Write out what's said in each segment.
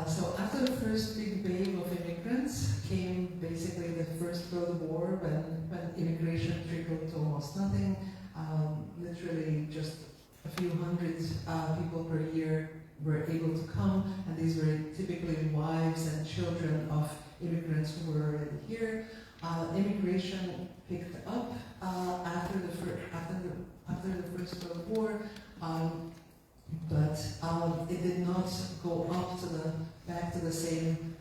So after the first big wave of immigrants came basically the First World War, when immigration trickled to almost nothing, literally just a few hundred people per year were able to come, and these were typically wives and children of immigrants who were already here. Immigration picked up after the First World War, but it did not go up back to the same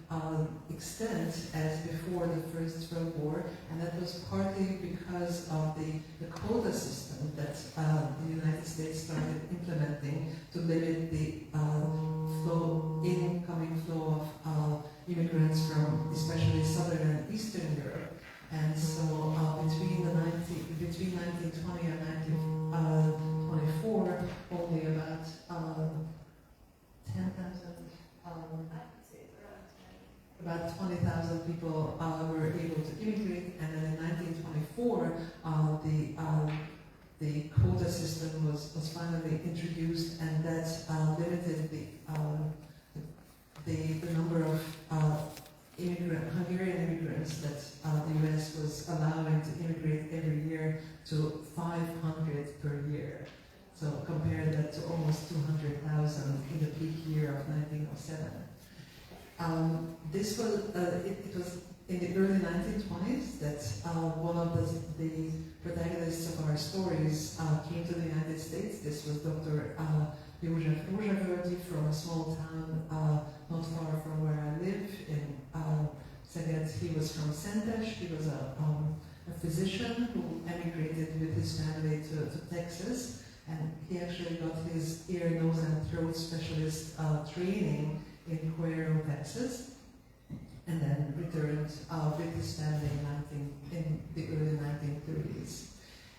extent as before the First World War, and that was partly because of the quota system that the United States started implementing to limit the incoming flow of immigrants from especially Southern and Eastern Europe. And so between 1920 and 1924, only about 20,000 people were able to immigrate, and then in 1924, the quota system was finally introduced, and that limited the number of Hungarian immigrants that the US was allowing to immigrate every year to 500 per year. So compare that to almost 200,000 in the peak year of 1907. This was it was in the early 1920s that one of the protagonists of our stories came to the United States. This was Dr. József Rózsavölgyi from a small town not far from where I live in Szeged. He was from Szentes. He was a physician who emigrated with his family to Texas, and he actually got his ear, nose, and throat specialist training in Cuero, Texas, and then returned with his family in the early 1930s.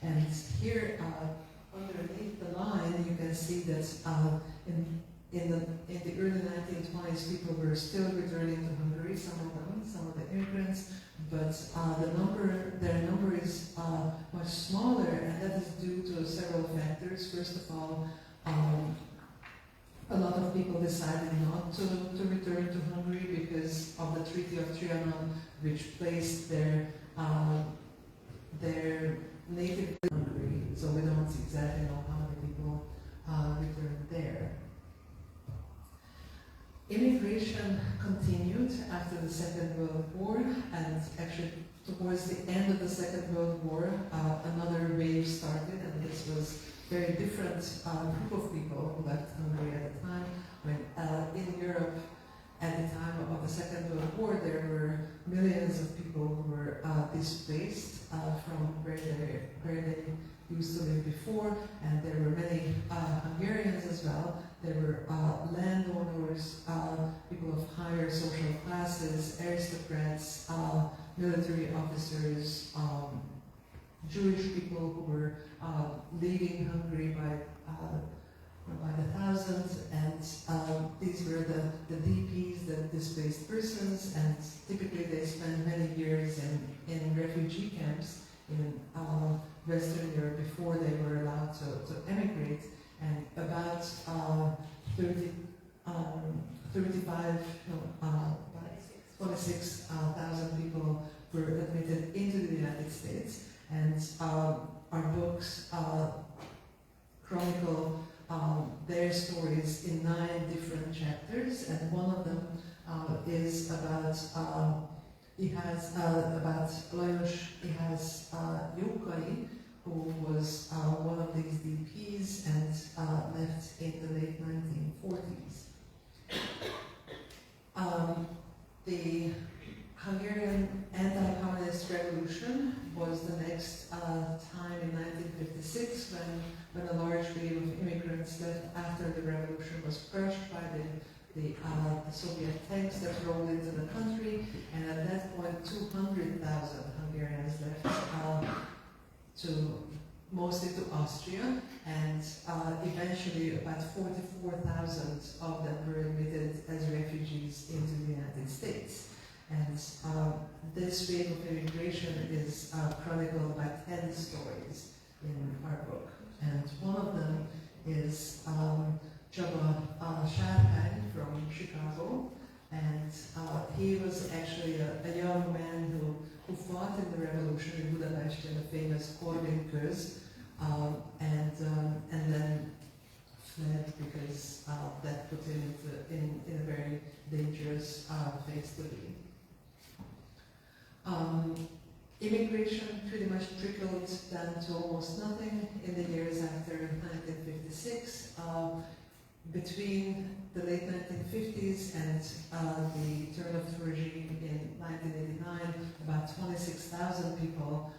And here, underneath the line, you can see that in the early 1920s, people were still returning to Hungary, some of the immigrants, but their number is much smaller, and that is due to several factors. First of all, a lot of people decided not to return to Hungary because of the Treaty of Trianon, which placed their native Hungary. So we don't exactly know how many people returned there. Immigration continued after the Second World War, and actually towards the end of the Second World War, another wave started, and this was a very different group of people who left Hungary at the time. In Europe, at the time of the Second World War, there were millions of people who were displaced from where they used to live before, and there were many Hungarians as well. There were landowners, people of higher social classes, aristocrats, military officers, Jewish people who were leaving Hungary by the thousands, and these were the DPs, the displaced persons, and typically they spent many years in refugee camps in Western Europe before they were allowed to emigrate, and about 26,000 people were admitted into the United States, and our books chronicle their stories in 9 different chapters, and one of them is about Lajos Jókai, who was one of these DPs and left in the late 1940s. The Hungarian anti-communist revolution was the next time in 1956 when a large wave of immigrants left after the revolution was crushed by the Soviet tanks that rolled into the country, and at that point 200,000 Hungarians left mostly to Austria, and eventually about 44,000 of them were admitted as refugees into the United States. And this wave of immigration is chronicled by 10 stories in our book. And one of them is Csaba Sárkány from Chicago, And he was actually a young man who fought in the revolution in Budapest in the famous Corbin Köz, and then fled because that put him in a very dangerous place to be. Immigration pretty much trickled down to almost nothing in the years after 1956. Between the late 1950s and the turn of the regime in 1989, about 26,000 people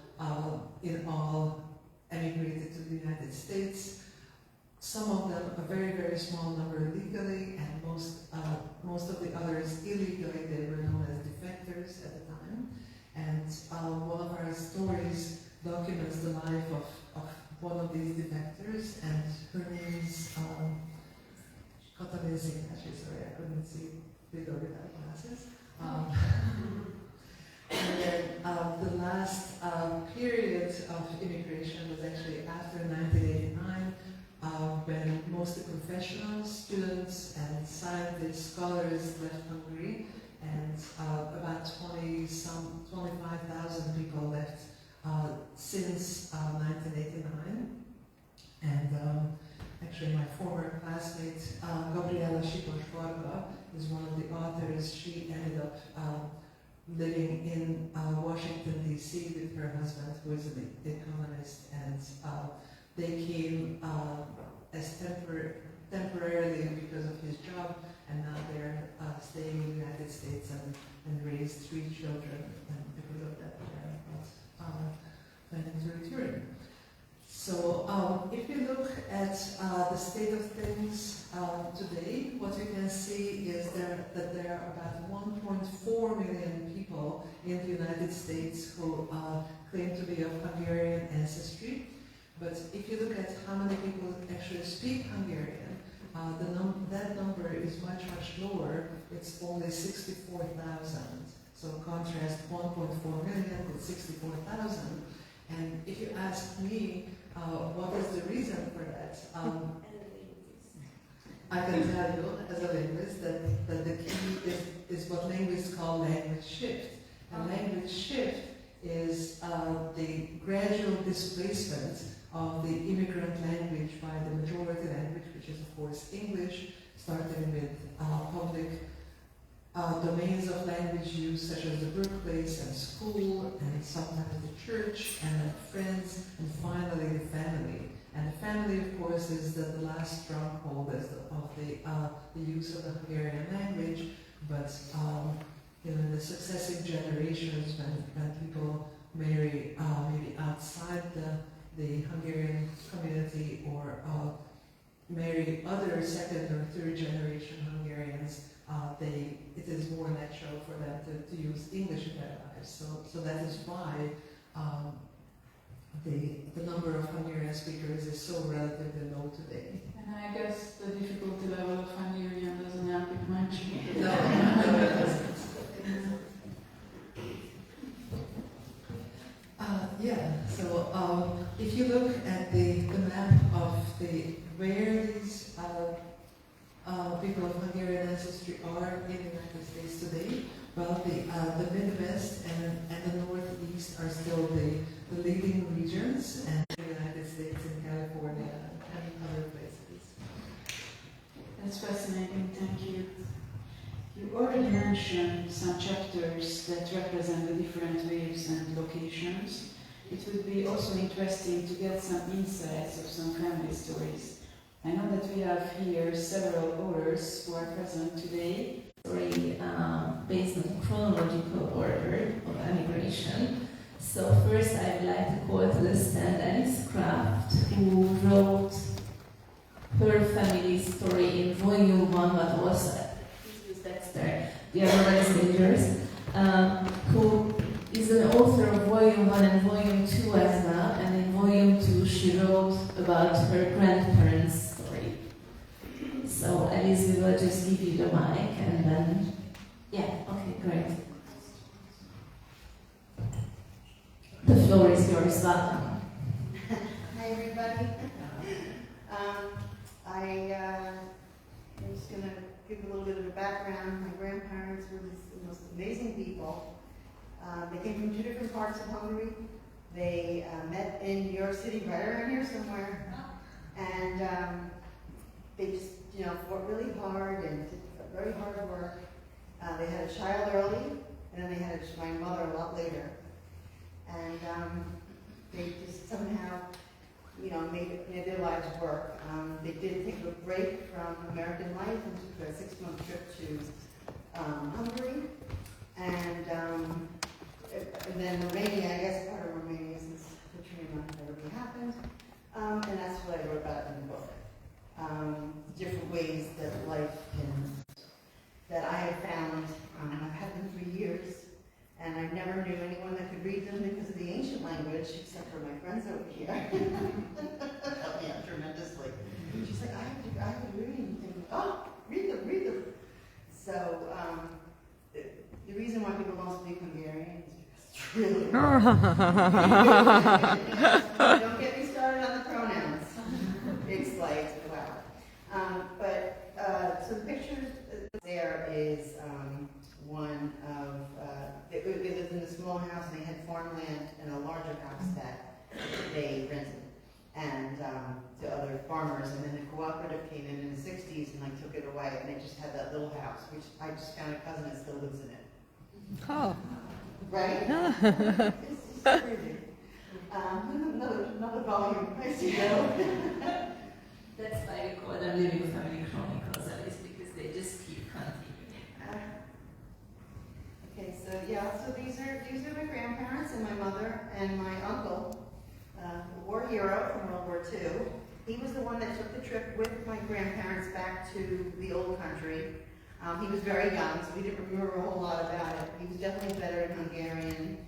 in all emigrated to the United States. Some of them, a very, very small number legally, and most of the others illegally. They were known as defectors at the time. And one of our stories documents the life of one of these defectors, and her name is Katalin Szénási. Sorry, I couldn't see with or without glasses. And then the last period of immigration was actually after 1989, when mostly professionals, students, and scientists, scholars left Hungary, and about 25,000 people left since 1989. And actually my former classmate, Gabriela Sipos-Varga, is one of the authors. She ended up living in Washington, D.C. with her husband, who is an economist, and they came as temporarily because of his job, and now they're staying in the United States and raised 3 children, and because of that they're not planning to return. So if you look at the state of things today, what we can see is that there are about 1.4 million people in the United States who claim to be of Hungarian ancestry. But if you look at how many people actually speak Hungarian, that number is much, much lower. It's only 64,000. So contrast 1.4 million with 64,000. And if you ask me, what is the reason for that? I can tell you, as a linguist, that the key is what linguists call language shift. And language shift is the gradual displacement of the immigrant language by the majority language, which is of course English, starting with public domains of language use such as the workplace and school, and sometimes the church, and then friends, and finally the family. And the family, of course, is the last stronghold of the use of the Hungarian language. But in the successive generations, when people marry maybe outside the Hungarian community, or marry other second or third generation Hungarians, it is more natural for them to use English in their lives. So that is why the number of Hungarian speakers is so relatively low today. And I guess the difficulty level of Hungarian doesn't help it much. No, it doesn't. So if you look at the map of where these people of Hungarian ancestry are in the United States today, well, the Midwest and the Northeast are still the leading regions, and the United States and California and other places. That's fascinating, thank you. You already mentioned some chapters that represent the different waves and locations. It would be also interesting to get some insights of some family stories. I know that we have here several authors who are present today. Story based on chronological order of emigration. So first I would like to call to the stand Alice Kraft, who wrote her family story in volume 1, but also Dexter, the other one is Rangers, who is an author of volume 1 and volume 2 as well, and in volume 2 she wrote about her grandparents' story. So Alice, we will just give you the mic and then, yeah, okay, great. The floor is yours, welcome. Hi everybody. I was going to give a little bit of a background. My grandparents were the most amazing people. They came from 2 different parts of Hungary. They met in New York City, right around here somewhere. And they just, fought really hard and did very hard work. They had a child early, and then they had my mother a lot later. And they just somehow, made their lives work. They did take a break from American life and took a 6-month trip to Hungary. And then Romania, I guess part of Romania, since Katrina never really happened. And that's what I wrote about in the book. Different ways that life that I have found, I've had them for years, and I never knew anyone that could read them because of the ancient language, except for my friends over here. Helped me out tremendously. She's like, I have to read them. Oh, read them. So, the reason why people don't speak Hungarian is because it's really hard. Don't get me started on the pronouns. It's like, wow. So the picture there is one of, they lived in a small house and they had farmland and a larger house that they rented and to other farmers, and then the cooperative came in the 60s and took it away, and they just had that little house, which I just found a cousin that still lives in it. Oh. Right? It's just crazy. Another volume, I see that. That's why we call them living family chronicles, at least, because they just keep continuing. Okay, so these are my grandparents and my mother and my uncle, a war hero from World War II. He was the one that took the trip with my grandparents back to the old country. He was very young, so we didn't remember a whole lot about it. He was definitely better in Hungarian.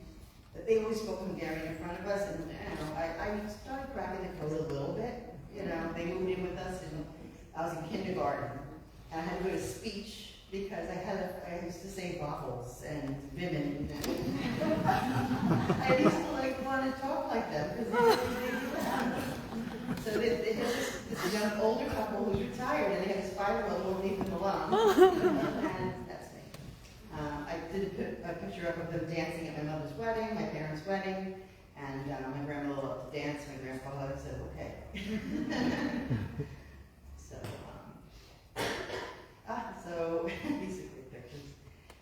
They always spoke Hungarian in front of us, and I started cracking the code a little bit. They moved in with us, and I was in kindergarten, and I had to go to speech because I used to say vowels and women. I used to want to talk like them because they do that. So they had this young older couple who's retired, and they had this 5-year-old who won't leave them alone. And that's me. I did a picture up of them dancing at my mother's wedding, my parents' wedding, and my grandmother loved to dance. My grandfather said, okay. So these are great pictures.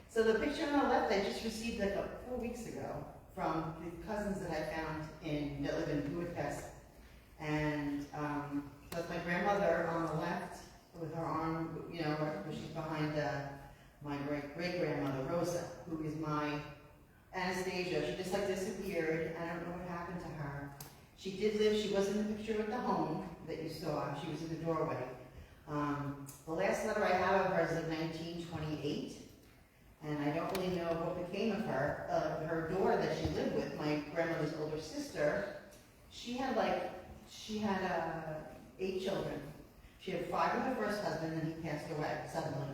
So the picture on the left I just received 4 weeks ago from the cousins that I found that live in Budapest. And so that's my grandmother on the left with her arm, where she's behind my great-grandmother, Rosa, who is my Anastasia. She just disappeared. I don't know what happened to her. She did live, she was in the picture at the home that you saw. She was in the doorway. The last letter I have of her is in 1928. And I don't really know what became of her. Her daughter that she lived with, my grandmother's older sister, she had 8 children. She had 5 with her first husband, and he passed away suddenly.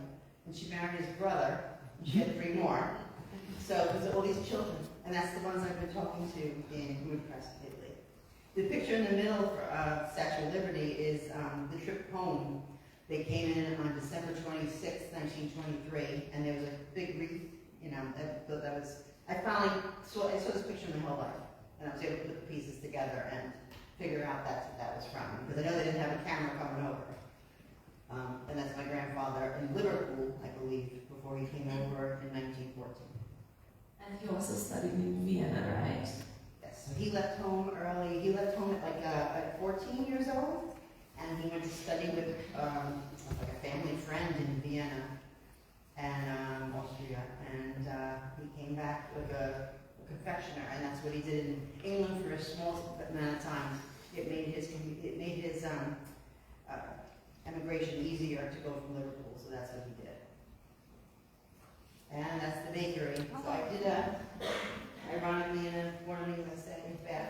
And she married his brother, and she had 3 more. So there's all these children, and that's the ones I've been talking to in Budapest lately. The picture in the middle for Statue of Liberty is the trip home. They came in on December 26, 1923, and there was a big wreath, I finally saw this picture my whole life, and I was able to put the pieces together and figure out that's what that was from, because I know they didn't have a camera coming over. And that's my grandfather in Liverpool, I believe, before he came over in 1914. And he also studied in Vienna, right? Yes, so he left home early. He left home at 14 years old, and he went to study with a family friend in Vienna and Austria, and he came back with a confectioner, and that's what he did in England for a small amount of time. It made his emigration easier to go from Liverpool, so that's what he did. And that's the bakery. So I did ironically in a warning USA, bad.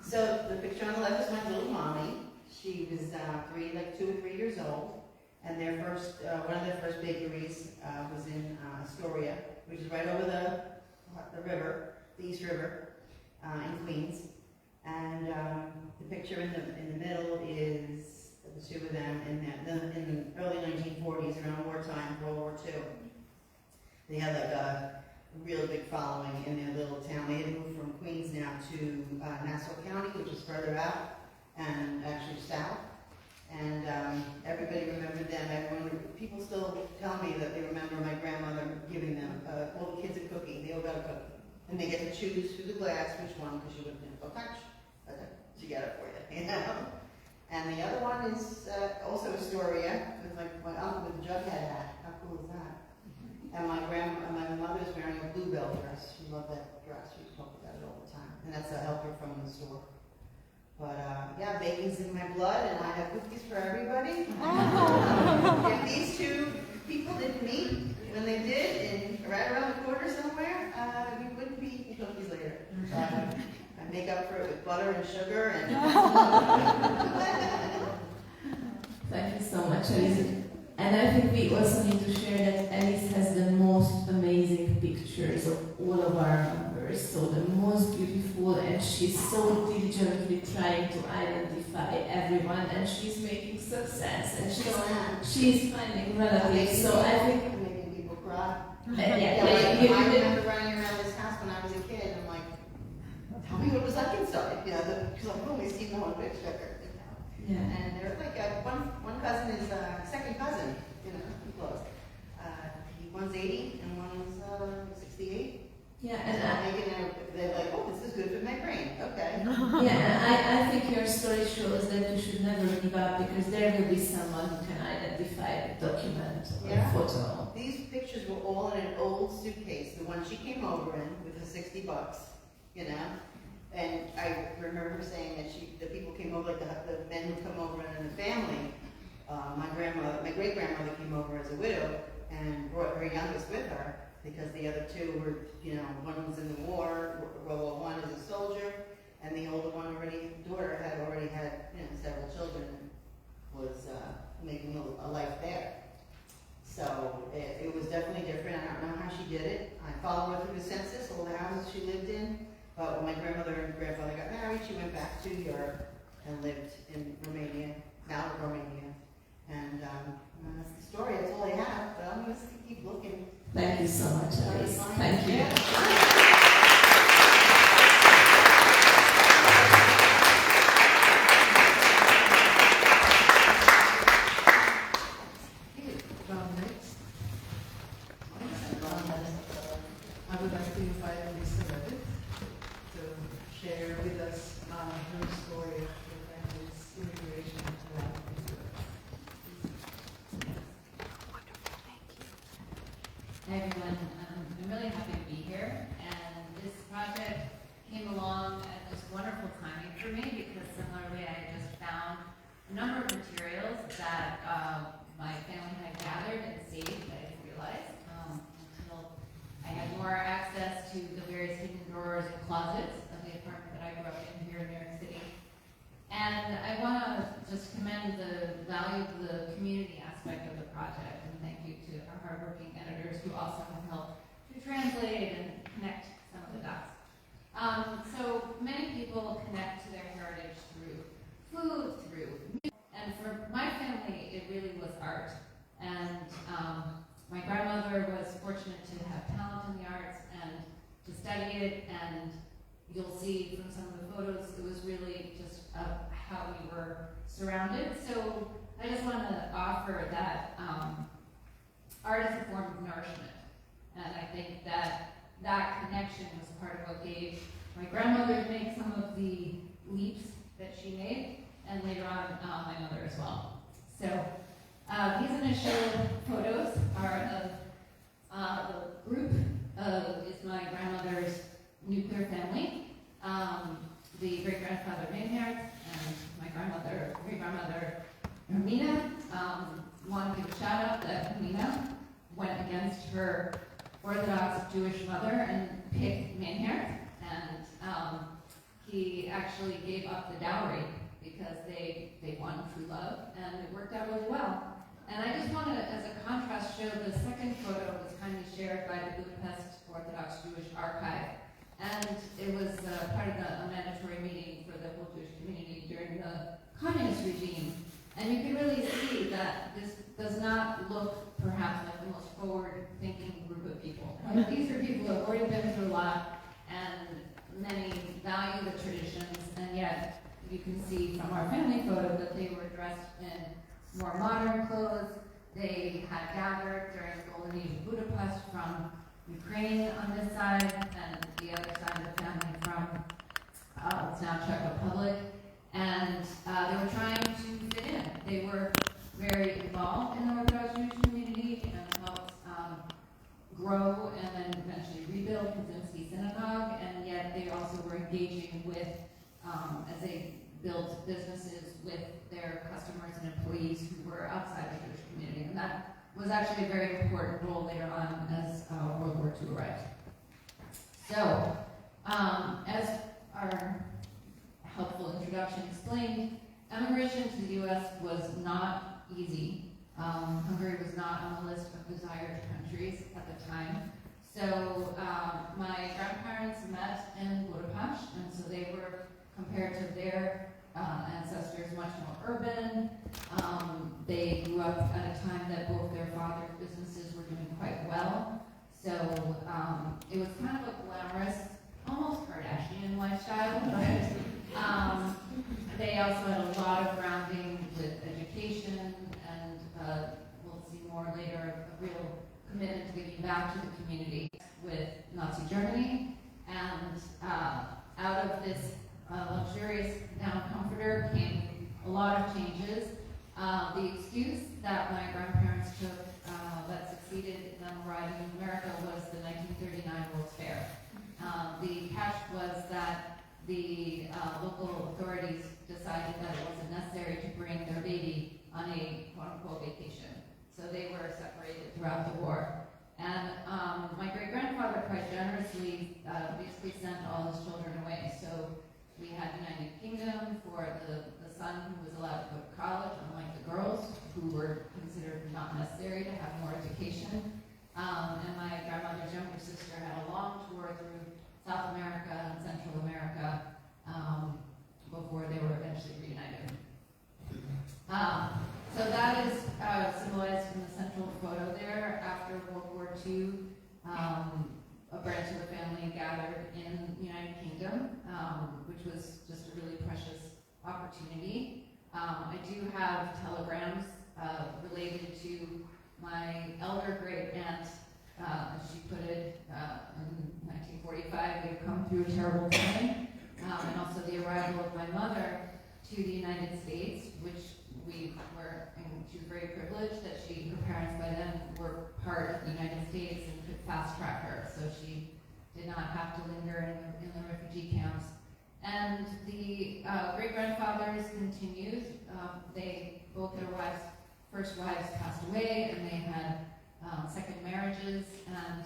So the picture on the left is my little mommy. She was 2 or 3 years old, and their first, one of their first bakeries was in Astoria, which is right over the river, the East River, in Queens. And the picture in the middle is the 2 of them in the early They had like a real big following in their little town. They had moved from Queens now to Nassau County, which is further out and actually south. And everybody remembered them. People still tell me that they remember my grandmother giving them all the kids a cookie. They all got a cookie, and they get to choose through the glass which one, because you wouldn't go touch. But she got it for you, you know. And the other one is also Astoria, with my uncle with the Jughead hat. How cool is that? And my mother's wearing a bluebell dress. She loved that dress. She talked about it all the time. And that's a helper from the store. But yeah, bacon's in my blood, and I have cookies for everybody. If these two people didn't meet when they did, and right around the corner somewhere, we wouldn't be eating cookies later. I make up for it with butter and sugar and. Thank you so much, Alice. And I think we also need to share that Alice has the most amazing pictures of all of our members, so the most beautiful, and she's so diligently trying to identify everyone, and she's making success, and she's finding relatives. So I think making people cry. I remember running around this house when I was a kid. I'm like, tell me what it was like inside, because I've only seen the one picture. Yeah. And they're like one cousin is second cousin, close. One's 80 and one's 68. Yeah, and they're like, oh, this is good for my brain. Okay. Yeah, I think your story shows that you should never give up, because there will be someone who can identify, document, or photo. These pictures were all in an old suitcase, the one she came over in with the $60, And I remember her saying that the people came over, like the men would come over in the family. My great grandmother came over as a widow and brought her youngest with her, because the other two were, one was in the war, World War I as a soldier, and the older one daughter had already had, several children and was making a life there. So it was definitely different. I don't know how she did it. I followed her through the census, all the houses she lived in. But when my grandmother and grandfather got married, she went back to Europe and lived in Romania, now Romania. And that's the story. That's all I have. But I'm going to keep looking. Thank you so much, Alice. Thank you. Next. I would like to invite Lisa Levitt to share with us her story of her family's immigration to Latin Hi everyone, I'm really happy to be here, and this project came along at just wonderful timing for me, because similarly I just found a number of materials that my family had gathered and saved that I didn't realize until I had more access to the various hidden drawers and closets of the apartment that I grew up in here in New York City. And I want to just commend the value of the community aspect of the project, and thank you to our hardworking editors who also have helped to translate and connect some of the dots. So many people connect to their heritage through food, through music, and for my family, it really was art. And my grandmother was fortunate to have talent in the arts and to study it, and you'll see from some of the photos, it was really just how we were surrounded. So I just want to offer that art is a form of nourishment. And I think that connection was part of what gave my grandmother to make some of the leaps that she made, and later on my mother as well. So these initial photos are of the group is my grandmother's nuclear family. The great-grandfather Reinhard and my great-grandmother Hermina. Want to give a shout out that Hermina went against her Orthodox Jewish mother and picked Reinhard, and he actually gave up the dowry because they won true love, and it worked out really well. And I just want to, as a contrast, show the second photo was kindly shared by the Budapest Orthodox Jewish Archive. And it was part of a mandatory meeting for the whole Jewish community during the communist regime. And you can really see that this does not look perhaps like the most forward-thinking group of people. Like, these are people who have already been through a lot, and many value the traditions, and yet you can see from our family photo that they were dressed in more modern clothes. They had gathered during the Golden Age of Budapest from Ukraine on this side, and the other side of the family from what's now Czech Republic. And they were trying to fit in. They were very involved in the Orthodox Jewish community and helped grow and then eventually rebuild Kaczynski Synagogue, and yet they also were engaging with, as they built businesses with their customers and employees who were outside the Jewish community. And that was actually a very important role later on as World War II arrived. So, as our helpful introduction explained, emigration to the U.S. was not easy. Hungary was not on the list of desired countries at the time. So my grandparents met in Budapest, and so they were, compared to their ancestors, much more urban. They grew up at a time that both their father's businesses were doing quite well. So it was kind of a glamorous, almost Kardashian lifestyle, but they also had a lot of grounding with education, and we'll see more later, a real commitment to giving back to the community with Nazi Germany. And out of this luxurious down comforter came a lot of changes. The excuse that my grandparents took that succeeded in them arriving in America was the 1939 World's Fair. The catch was that the local authorities decided that it wasn't necessary to bring their baby on a quote-unquote vacation. So they were separated throughout the war. And my great-grandfather quite generously basically sent all his children away. So we had United Kingdom for the son who was allowed to go to college, unlike the girls who were considered not necessary to have more education. And my grandmother's younger sister had a long tour through South America and Central America before they were eventually reunited. So that is symbolized in the central photo there. After World War II, a branch of the family gathered in the United Kingdom, which was just a really precious opportunity. I do have telegrams related to my elder great aunt. As she put it, in 1945, we had come through a terrible time, and also the arrival of my mother to the United States, which we were, and she was very privileged that her parents by then were part of the United States and could fast track her, so she did not have to linger in the refugee camps. And the great-grandfathers continued. Both their first wives passed away, and they had second marriages, and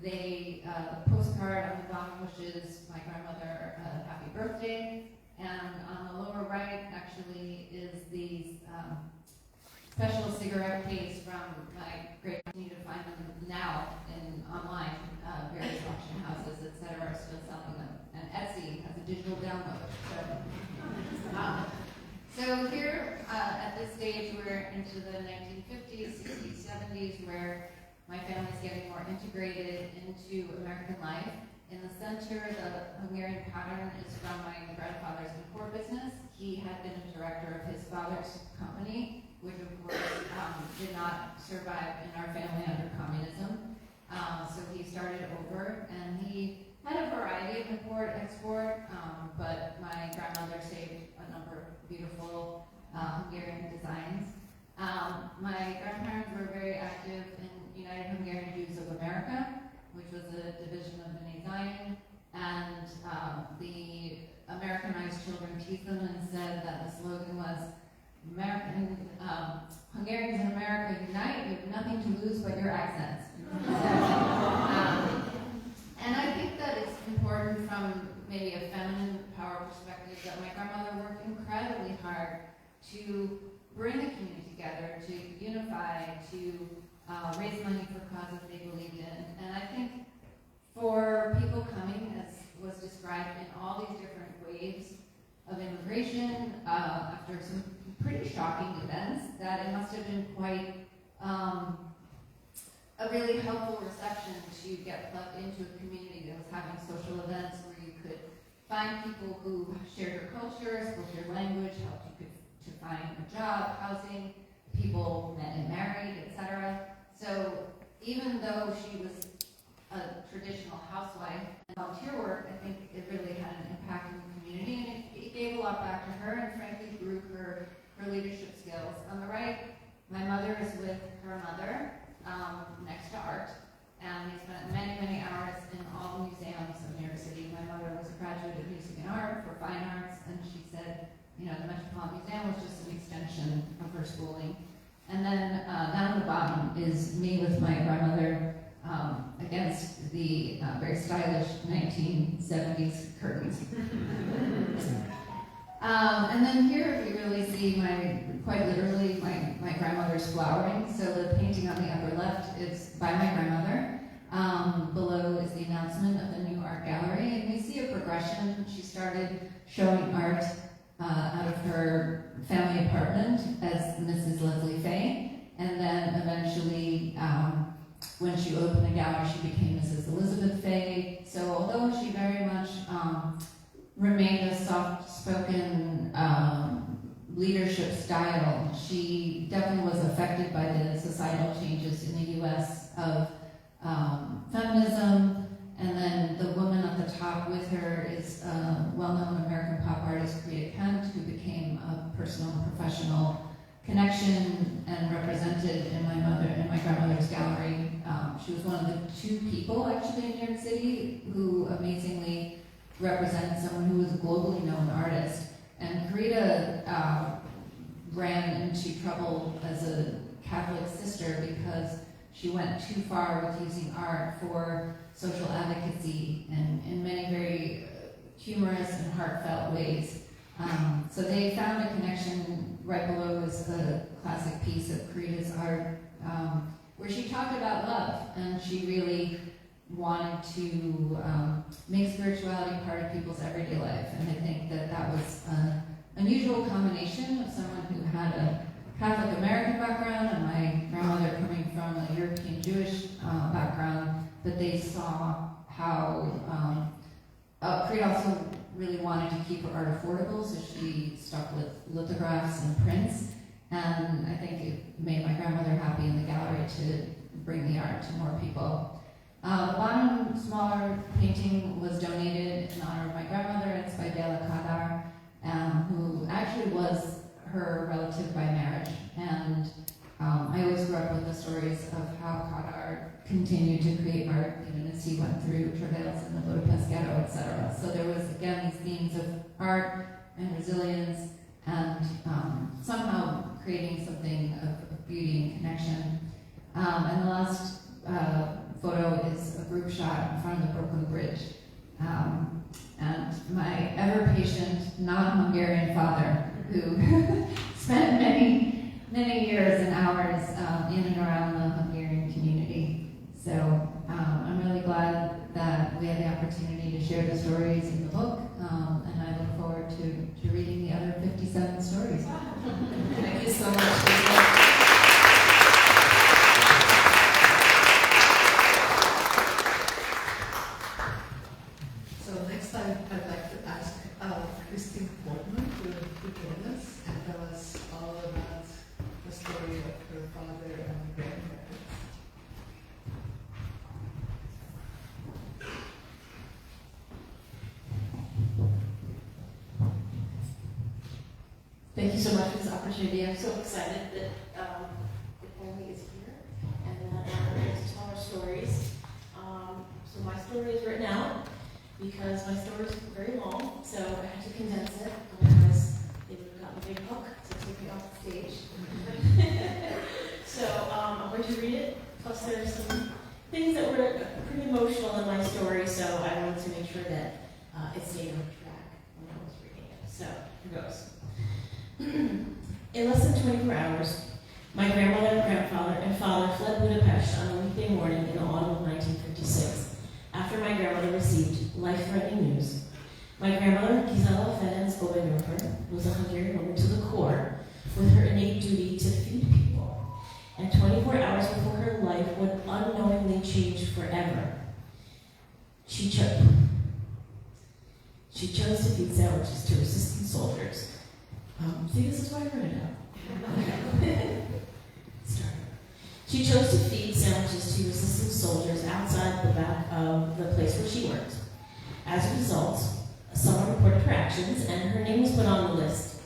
the postcard on the bottom wishes my grandmother a happy birthday, and on the lower right actually is the special cigarette case from my great. You need to find them now online. Various auction houses, etc., are still selling them, and Etsy has a digital download. So here at this stage, we're into the 1950s, 60s, 70s, where my family's getting more integrated into American life. In the center, the Hungarian pattern is from my grandfather's import business. He had been a director of his father's company, which of course did not survive in our family under communism. So he started over, and he had a variety of import-export, but my grandmother saved a number of beautiful Hungarian designs. My grandparents were very active in United Hungarian Jews of America, which was a division of B'nai Zion, and the Americanized children teased them and said that the slogan was, Hungarians in America unite, you have nothing to lose but your accents. And I think that it's important from maybe a feminine power perspective that my grandmother worked incredibly hard to bring the community together, to unify, to raise money for causes they believed in. And I think for people coming, as was described in all these different waves of immigration, after some pretty shocking events that it must have been quite a really helpful reception to get plugged into a community that was having social events where you could find people who shared your culture, spoke your language, helped you to find a job, housing, people met and married, etc. So even though she was a traditional housewife and volunteer work, I think it really had an impact in the community, and it gave a lot back to her and frankly grew her leadership skills. On the right, my mother is with her mother next to art, and they spent many, many hours in all the museums of New York City. My mother was a graduate of music and art for fine arts, and she said, you know, the Metropolitan Museum was just an extension of her schooling. And then down at the bottom is me with my grandmother against the very stylish 1970s curtains. And then here we really see quite literally, my grandmother's flowering. So the painting on the upper left is by my grandmother. Below is the announcement of the new art gallery, and we see a progression. She started showing art out of her family apartment as Mrs. Leslie Fay, and then eventually, when she opened the gallery, she became Mrs. Elizabeth Fay. So although she very much remained a soft-spoken leadership style, she definitely was affected by the societal changes in the U.S. of feminism. And then the woman at the top with her is a well-known American pop artist, Rita Kent, who became a personal and professional connection and represented in my grandmother's gallery. She was one of the two people actually in New York City who amazingly represented someone who was a globally known artist. And Rita ran into trouble as a Catholic sister because she went too far with using art for social advocacy and in many very humorous and heartfelt ways. So they found a connection. Right below is a classic piece of Rita's art where she talked about love, and she really wanted to make spirituality part of people's everyday life. And I think that was an unusual combination of someone who had a Catholic American background and my grandmother coming from a European Jewish background, but they saw how Rita also really wanted to keep her art affordable, so she stuck with lithographs and prints, and I think it made my grandmother happy in the gallery to bring the art to more people. The bottom smaller painting was donated in honor of my grandmother. It's by Bela Kadar, who actually was her relative by marriage. And I always grew up with the stories of how Kadar continued to create art even as he went through travails in the Budapest ghetto, etc. So there was, again, these themes of art and resilience and somehow creating something of beauty and connection. And the last photo is a group shot in front of the Brooklyn Bridge. And my ever-patient, non-Hungarian father, who spent many, many years and hours in and around the Hungarian community. So I'm really glad that we had the opportunity to share the stories in the book, and I look forward to reading the other 57 stories. Thank you so much. I'd like to ask Christine Portman to join us and tell us all about the story of her father and grandparents. Thank you so much for this opportunity. I'm so excited that the family is here and that we're able to tell our stories. So my story is written out because my story is very long, so I had to condense it. Otherwise, they would have gotten a big hook to take me off the stage. So I'm going to read it. Plus, there are some things that were pretty emotional in my story, so I wanted to make sure that it stayed on track when I was reading it. So here goes. In less than 24 hours, my grandmother, grandfather, and father fled Budapest on a weekday morning in the autumn of 1956. After my grandmother received life-threatening news. My grandmother, Gisela Ferenc Obernofer, was a Hungarian woman to the core with her innate duty to feed people. And 24 hours before her life would unknowingly change forever. She chose to feed sandwiches to resistance soldiers. See, this is why I wrote it out. She chose to feed sandwiches to resistance soldiers outside the back of the place where she worked. As a result, someone reported her actions, and her name was put on the list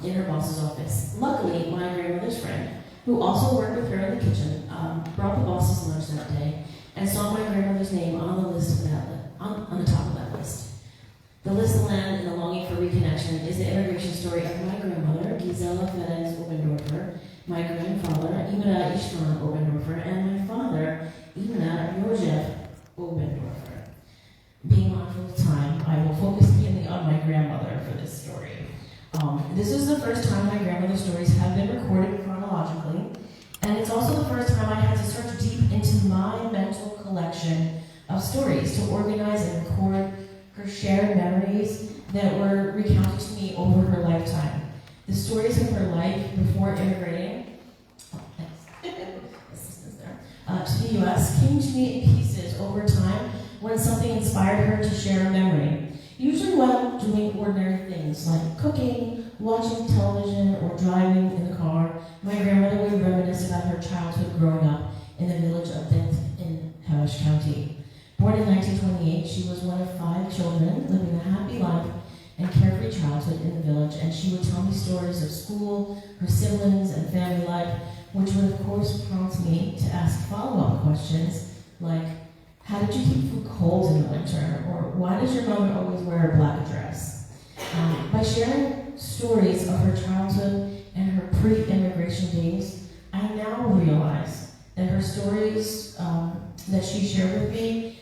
in her boss's office. Luckily, my grandmother's friend, who also worked with her in the kitchen, brought the boss's lunch that day and saw my grandmother's name on the list of on the top of that list. The list of land and the longing for reconnection is the immigration story of my grandmother, Gisela Ferenc Obendorfer, my grandfather, Imre István Obendorfer, and my father, Imre József Obendorfer. Being mindful of time, I will focus mainly on my grandmother for this story. This is the first time my grandmother's stories have been recorded chronologically, and it's also the first time I had to search deep into my mental collection of stories to organize and record her shared memories that were recounted to me over her lifetime. The stories of her life before immigrating to the U.S. came to me in pieces over time when something inspired her to share a memory. Usually while doing ordinary things like cooking, watching television, or driving in the car, my grandmother would reminisce about her childhood growing up in the village of Dent in Hevesh County. Born in 1928, she was one of 5 children living a happy life and carefree childhood in the village, and she would tell me stories of school, her siblings, and family life, which would of course prompt me to ask follow-up questions like, how did you keep food cold in the winter? Or why does your mother always wear a black dress? By sharing stories of her childhood and her pre-immigration days, I now realize that her stories that she shared with me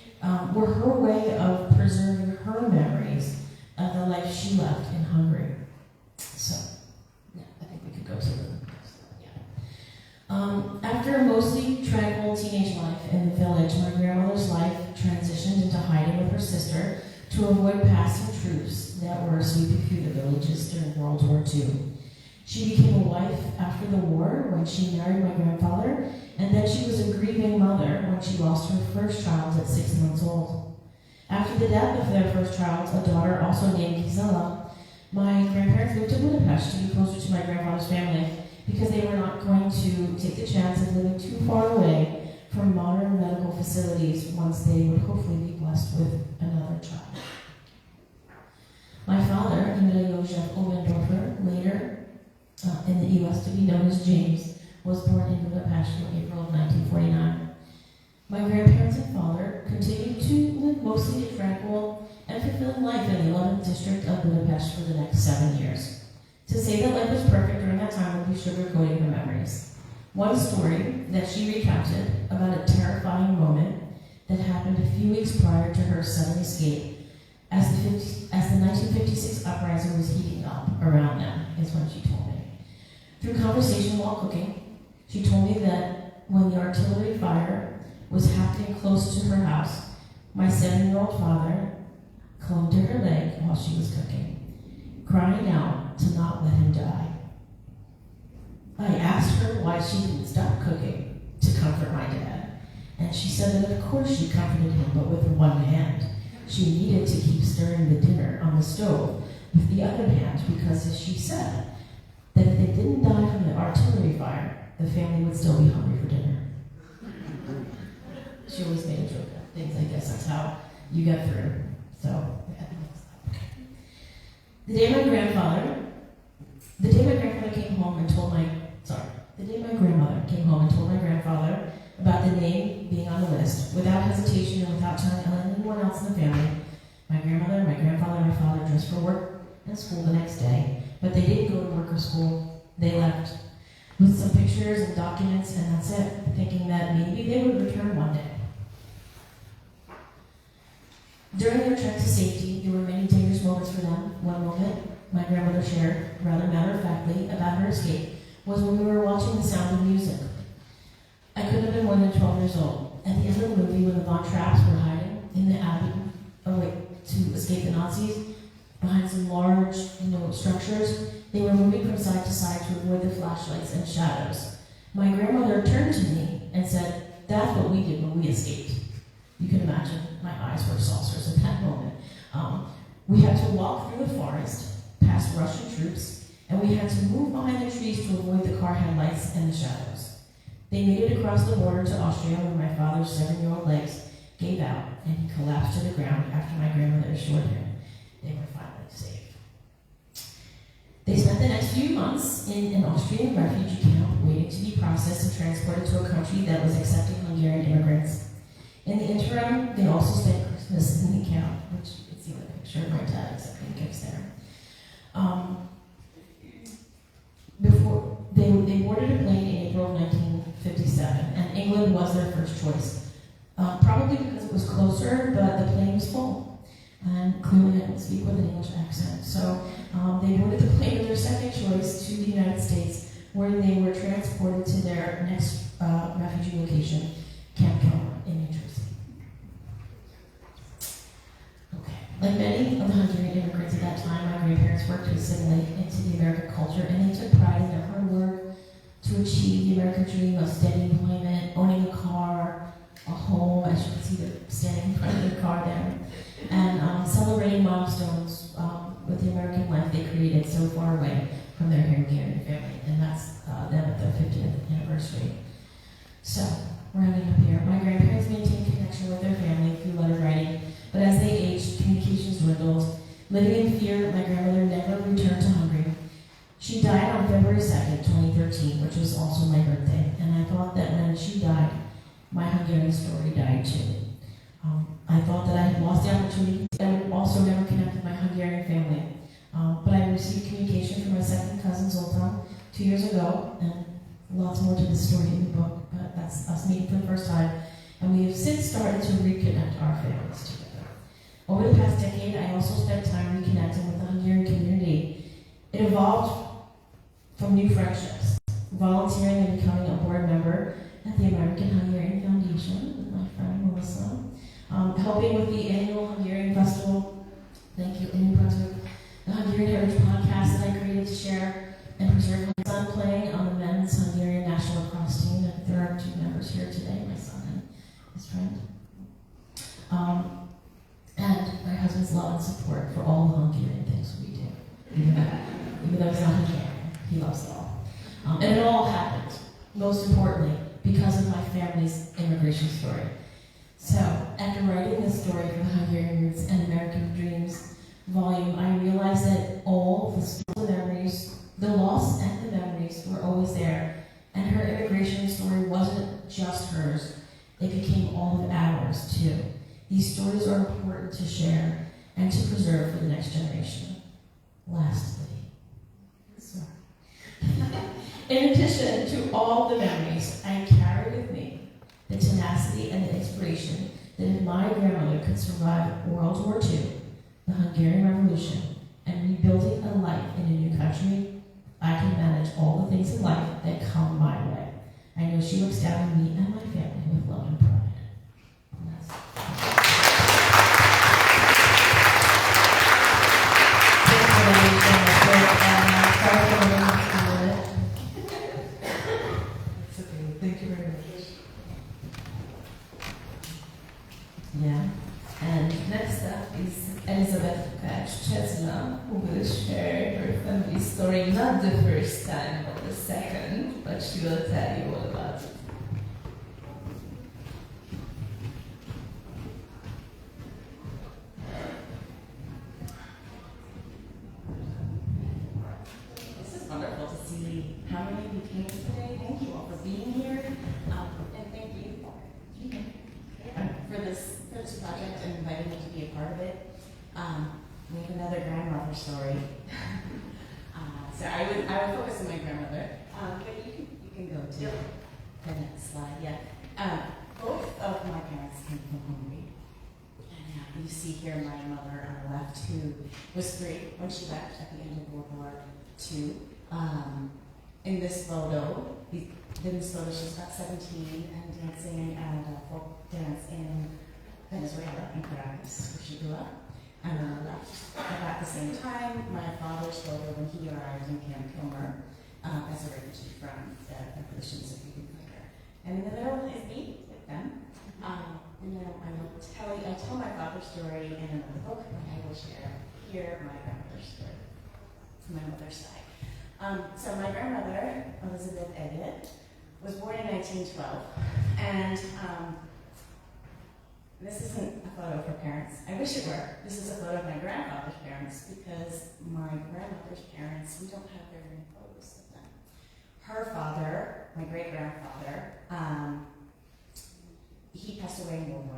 were her way of preserving her memories of the life she left in Hungary. So, yeah, I think we could go to the next one. After a mostly tranquil teenage life in the village, my grandmother's life transitioned into hiding with her sister to avoid passing troops that were sweeping through the villages during World War II. She became a wife after the war when she married my grandfather, and then she was a grieving mother when she lost her first child at 6 months old. After the death of their first child, a daughter also named Gisela, my grandparents moved to Budapest to be closer to my grandfather's family because they were not going to take the chance of living too far away from modern medical facilities once they would hopefully be blessed with another child. My father, Imre József Obendorfer, later in the U.S. to be known as James, was born in Budapest in April of 1949. My grandparents and father continued to live mostly a tranquil and fulfilling life in the 11th district of Budapest for the next 7 years. To say that life was perfect during that time would be sugarcoating her memories. One story that she recounted about a terrifying moment that happened a few weeks prior to her sudden escape as the 1956 uprising was heating up around them, is when she told me. Through conversation while cooking, she told me that when the artillery fire was happening close to her house, my 7-year-old father clung to her leg while she was cooking, crying out to not let him die. I asked her why she didn't stop cooking to comfort my dad, and she said that of course she comforted him, but with one hand. She needed to keep stirring the dinner on the stove with the other hand because, as she said, that if they didn't die from the artillery fire, the family would still be hungry for dinner. She always made a joke of things. I guess that's how you get through. So, yeah. The day my grandmother came home and told my grandfather about the name being on the list, without hesitation and without telling anyone else in the family, my grandmother, my grandfather, and my father dressed for work and school the next day. But they didn't go to work or school. They left with some pictures and documents, and that's it, thinking that maybe they would return one day. During their trek to safety, there were many dangerous moments for them. One moment, my grandmother shared, rather matter-of-factly, about her escape, was when we were watching The Sound of Music. I could have been more than 12 years old. At the end of the movie, when the Von Trapps were hiding in the abbey to escape the Nazis, behind some large, structures. They were moving from side to side to avoid the flashlights and shadows. My grandmother turned to me and said, "That's what we did when we escaped." You can imagine, my eyes were saucers at that moment. We had to walk through the forest, past Russian troops, and we had to move behind the trees to avoid the car headlights and the shadows. They made it across the border to Austria when my father's 7-year-old legs gave out and he collapsed to the ground after my grandmother assured him they were finally safe. They spent the next few months in an Austrian refugee camp waiting to be processed and transported to a country that was accepting Hungarian immigrants. In the interim, they also spent Christmas in the camp, which you can see the picture of my dad accepting gifts there. Before they boarded a plane in April of 1957, and England was their first choice. Probably because it was closer, but the plane was full, and clearly I didn't speak with an English accent. So they boarded the plane with their second choice to the United States, where they were transported to their next refugee location, Camp Kilmer in New Jersey. Okay. Like many of the Hungarian immigrants at that time, my grandparents worked to assimilate into the American culture, and they took pride in their hard work to achieve the American dream of steady employment, owning a car, a home, as you can see they're standing in front of their car there, and celebrating milestones with the American life they created so far away from their Hungarian family, and that's them at their 50th anniversary. So, rounding up here, my grandparents maintained connection with their family through letter writing, but as they aged, communications dwindled. Living in fear, my grandmother never returned to Hungary. She died on February 2nd, 2013, which was also my birthday, and I thought that when she died, my Hungarian story died too. I thought that I had lost the opportunity. I would also never connect with my Hungarian family. But I received communication from my second cousin Zoltan 2 years ago, and lots more to the story in the book, but that's us meeting for the first time. And we have since started to reconnect our families together. Over the past decade, I also spent time reconnecting with the Hungarian community. It evolved from new friendships, volunteering and becoming a board member at the American Hungarian Foundation with my friend Melissa, helping with the annual Hungarian Festival, thank you, in New Brunswick, the Hungarian Heritage podcast that I created to share and preserve my son playing on the men's Hungarian national lacrosse team. And there are 2 members here today, my son and his friend. And my husband's love and support for all the Hungarian things we do. Even though he's not Hungarian, he loves it all. And it all happened, most importantly, because of my family's immigration story. So, after writing this story for the Hungarian Roots and American Dreams volume, I realized that all the memories, the loss and the memories were always there. And her immigration story wasn't just hers, it became all of ours too. These stories are important to share and to preserve for the next generation. Lastly, in addition to all the memories, I carry with me the tenacity and the inspiration that if my grandmother could survive World War II, the Hungarian Revolution, and rebuilding a life in a new country, I can manage all the things in life that come my way. I know she looks down on me and my family with love and pride. Thank you very much. Yeah. And next up is Elizabeth Chesla, who will share her family story, not the first time, but the second, but she will tell you all about it. This is wonderful to see how many of you came today. Thank you all for being here. And thank you for this project and inviting me to be a part of it. We have another grandmother story. So I would focus on my grandmother, but you can go to the next slide. Yeah. Both of my parents came from Hungary. And you see here my mother on the left, who was 3 when she left at the end of World War II. In this photo, she's about 17 and dancing at a folk dance in Venezuela, in Caracas, where she grew up. About the same time, my father spoke when he arrived in Camp Kilmer as a refugee from the Revolution of Freedom Fighter. And in the middle is me with them. And then I tell my father's story in another book, but I will share here my grandmother's story from my mother's side. So my grandmother, Elizabeth Elliott, was born in 1912, and this isn't a photo of her parents. I wish it were. This is a photo of my grandfather's parents, because my grandmother's parents, we don't have very many photos of them. Her father, my great-grandfather, he passed away in World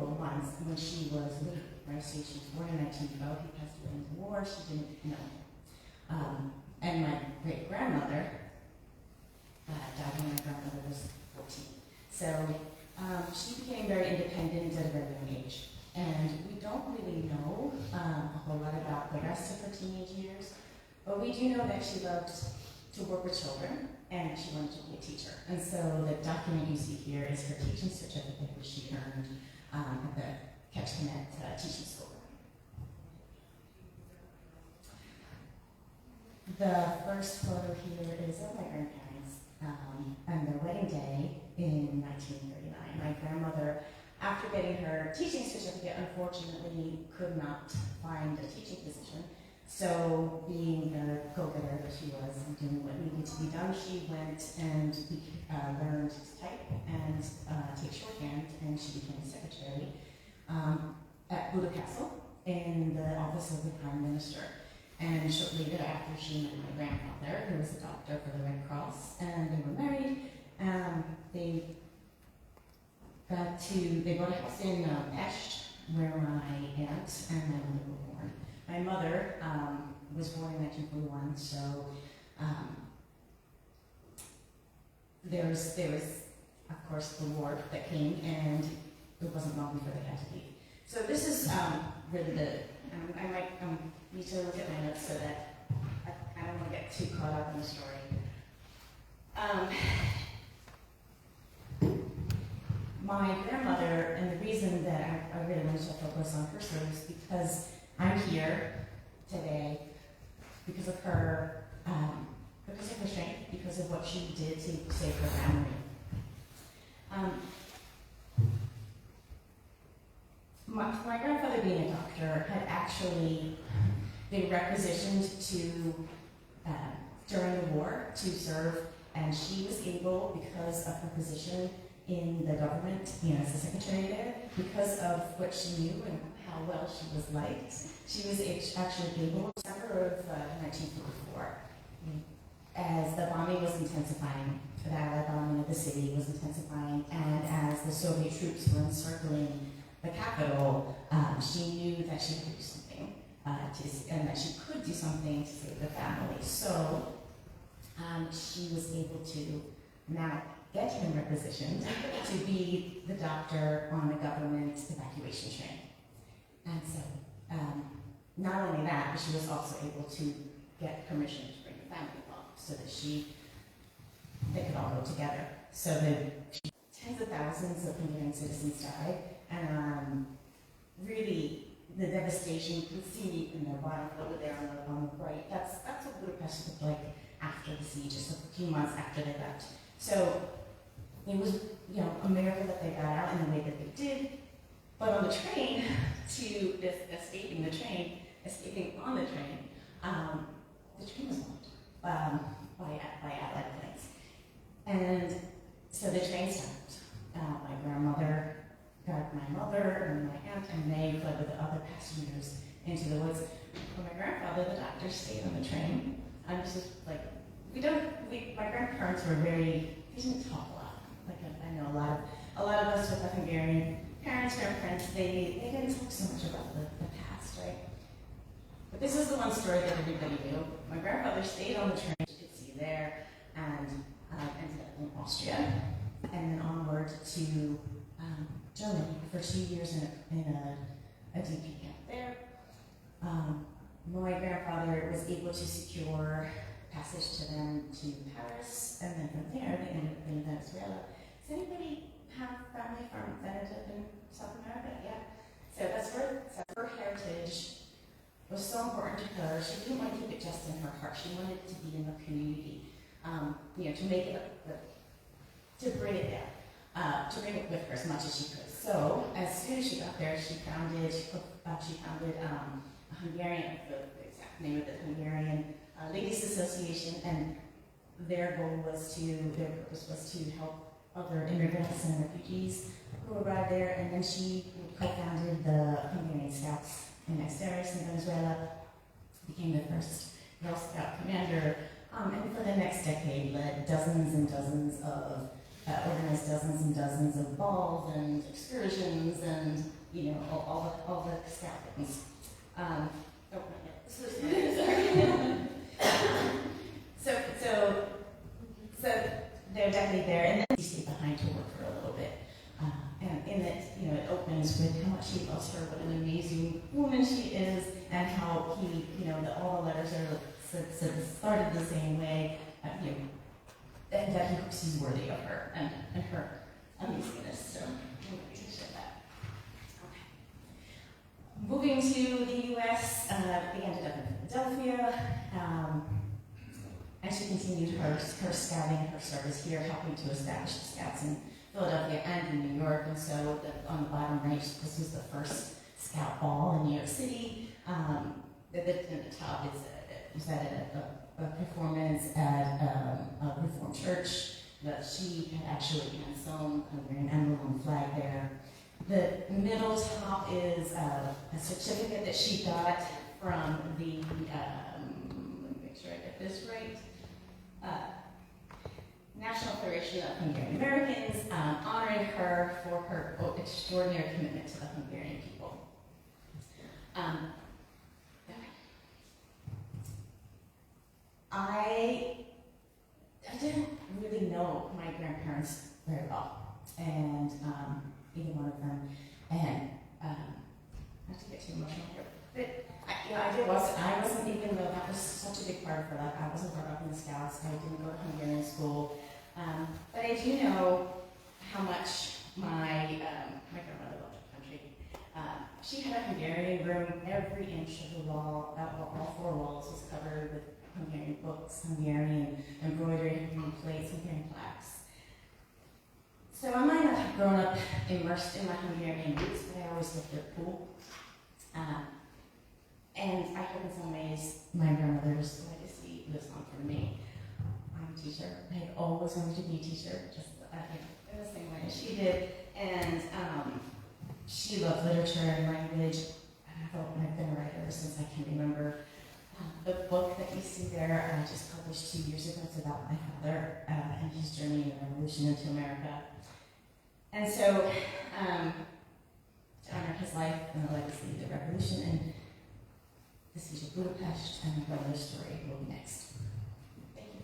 War I when she was little, right? So she was born in 1912, he passed away in the war, she didn't know him. And my great-grandmother died when my grandmother was 14. So she became very independent at a very young age. And we don't really know a whole lot about the rest of her teenage years, but we do know that she loved to work with children, and she wanted to be a teacher. And so the document you see here is her teaching certificate, which she earned at the Ketchikan Teaching School. The first photo here is of my grandparents and their wedding day in 1939. My grandmother, after getting her teaching certificate, unfortunately could not find a teaching position. So, being the go-getter that she was and doing what needed to be done, she went and learned to type and take shorthand, and she became a secretary at Buda Castle in the office of the Prime Minister. And shortly thereafter, she met my grandfather, who was a doctor for the Red Cross, and they were married. They bought a house in Pest, where my aunt and my mother were born. My mother was born in 1941, so there was, of course, the war that came, and it wasn't long before they had to leave. So this is really the, I might need to look at my notes so that I don't want to get too caught up in the story. My grandmother, and the reason that I really wanted to focus on her story is because I'm here today because of her strength, because of what she did to save her family. My grandfather, being a doctor, had actually been requisitioned to, during the war, to serve, and she was able, because of her position in the government, as the secretary there, because of what she knew and how well she was liked, she was actually able, in December of 1944, as the bombing was intensifying, the Allied bombing of the city was intensifying, and as the Soviet troops were encircling the capital, she knew that she had to do something, and that she could do something to save the family. So she was able to now get him requisitioned to be the doctor on the government evacuation train. And so, not only that, but she was also able to get permission to bring the family along so that they could all go together. So tens of thousands of Hungarian citizens died, and really the devastation, you can see in the bottom over there on the right, that's what Budapest looked like after the siege, just a few months after they left. So it was, a miracle that they got out in the way that they did. But on the train, escaping on the train was bombed by Allied planes. And so the train stopped. My grandmother got my mother and my aunt, and they fled with the other passengers into the woods. But my grandfather, the doctor, stayed on the train. I'm just like, my grandparents were they didn't talk a lot. Like I know a lot of us with the Hungarian parents, grandparents, they didn't talk so much about the past, right? But this is the one story that everybody knew. My grandfather stayed on the train, you could see there, and ended up in Austria, and then onward to Germany for 2 years in a DP camp there. My grandfather was able to secure passage to them to Paris, and then from there they ended up in Venezuela. Does anybody have family that ended up in South America? Yeah. So that's where her heritage was so important to her. She didn't want to keep it just in her heart. She wanted it to be in the community, to make it, to bring it there, to bring it with her as much as she could. So as soon as she got there, she founded a Hungarian, the exact name of the Hungarian Ladies Association, and their purpose was to help other immigrants and refugees who arrived there, and then she co-founded the Hungarian Scouts in Exteris in Venezuela, became the first Girl Scout commander, and for the next decade led dozens and dozens of, organized dozens and dozens of balls and excursions and, all the scout things. So they're definitely there, and then he stayed behind to work for a little bit. And in it, it opens with how much he loves her, what an amazing woman she is, and how he, all the letters are started the same way, and that he hopes he's worthy of her and her amazingness. So I'm going to share that. Okay. Moving to the U.S., we ended up in Philadelphia, and she continued her scouting, her service here, helping to establish the Scouts in Philadelphia and in New York. And so on the bottom right, this was the first Scout ball in New York City. At the top is at a performance at a Reformed church that she had actually sewn an emblem on the flag there. The middle top is a certificate that she got from the, let me make sure I get this right, National Federation of Hungarian Americans, honoring her for her extraordinary commitment to the Hungarian people. I didn't really know my grandparents very well, and either one of them, and not to get too emotional here, but I wasn't even though that was such a big part of her life. I wasn't brought up in the Scouts. I didn't go to Hungarian school, but I do know how much my grandmother loved her country. She had a Hungarian room. Every inch of the wall, all four walls, was covered with Hungarian books, Hungarian embroidery, Hungarian plates, Hungarian plaques. So I might not have grown up immersed in my Hungarian roots, but I always lived at pool. And I hope in some ways my grandmother's legacy lives on for me. I'm a teacher. I had always wanted to be a teacher, just in the same way as she did. And she loved literature and language. And I've been a writer ever since I can remember. The book that you see there, I just published 2 years ago. It's about my father and his journey in the revolution into America. And so, to honor his life and the legacy of the revolution, and the siege of Budapest and my brother's story will be next. Thank you.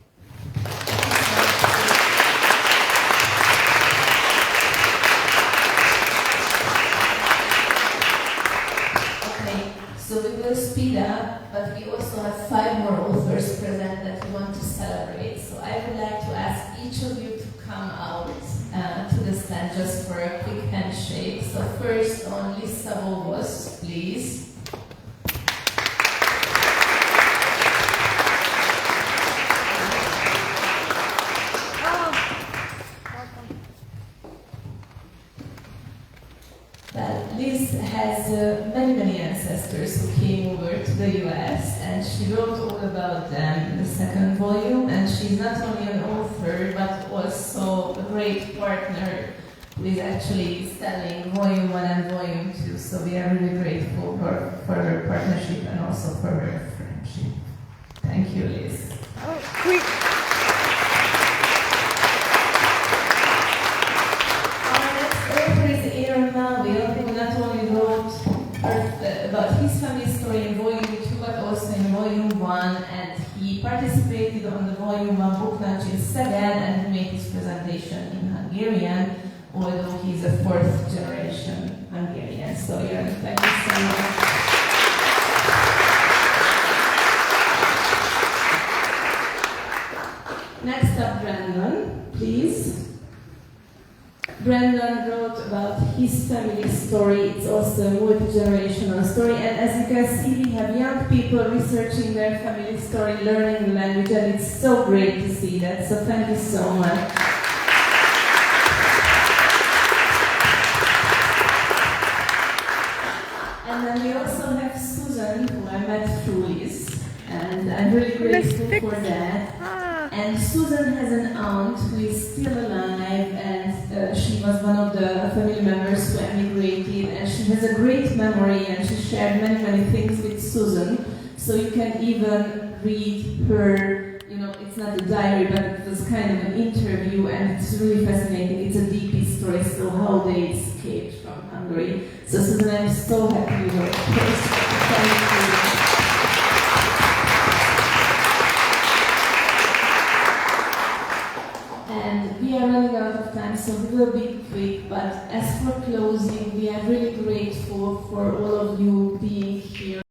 Okay, so we will speed up, but we also have 5 more authors present that we want to celebrate. So I would like to ask each of you to come out to the stand just for a quick handshake. So first on Lisa Vovos, please. Liz has many ancestors who came over to the US, and she wrote all about them in the 2nd volume, and she's not only an author but also a great partner who is actually selling volume 1 and volume 2, so we are really grateful for her partnership and also for her friendship. Thank you, Liz. Who not only wrote about his family story in volume 2 but also in volume 1, and he participated on the volume 1 book launch in Szeged, and he made his presentation in Hungarian, although he's a 4th generation Hungarian. So Jörn, thank you so much. Next up, Brandon, please. Brandon wrote about his family story. It's also a multi-generational story, and as you can see, we have young people researching their family story, learning the language, and it's so great to see that. So thank you so much. And then we also have Susan, who I met through Liz, and I'm really grateful for that. And Susan has an aunt who is still alive, and she was one of the family members who emigrated, and she has a great memory, and she shared many, many things with Susan. So you can even read her, you know, it's not a diary, but it was kind of an interview, and it's really fascinating. It's a DP story, so how they escaped from Hungary. So Susan, I'm so happy you were first. Thank you. And we are running out of time, so we will be quick, but as for closing, we are really grateful for all of you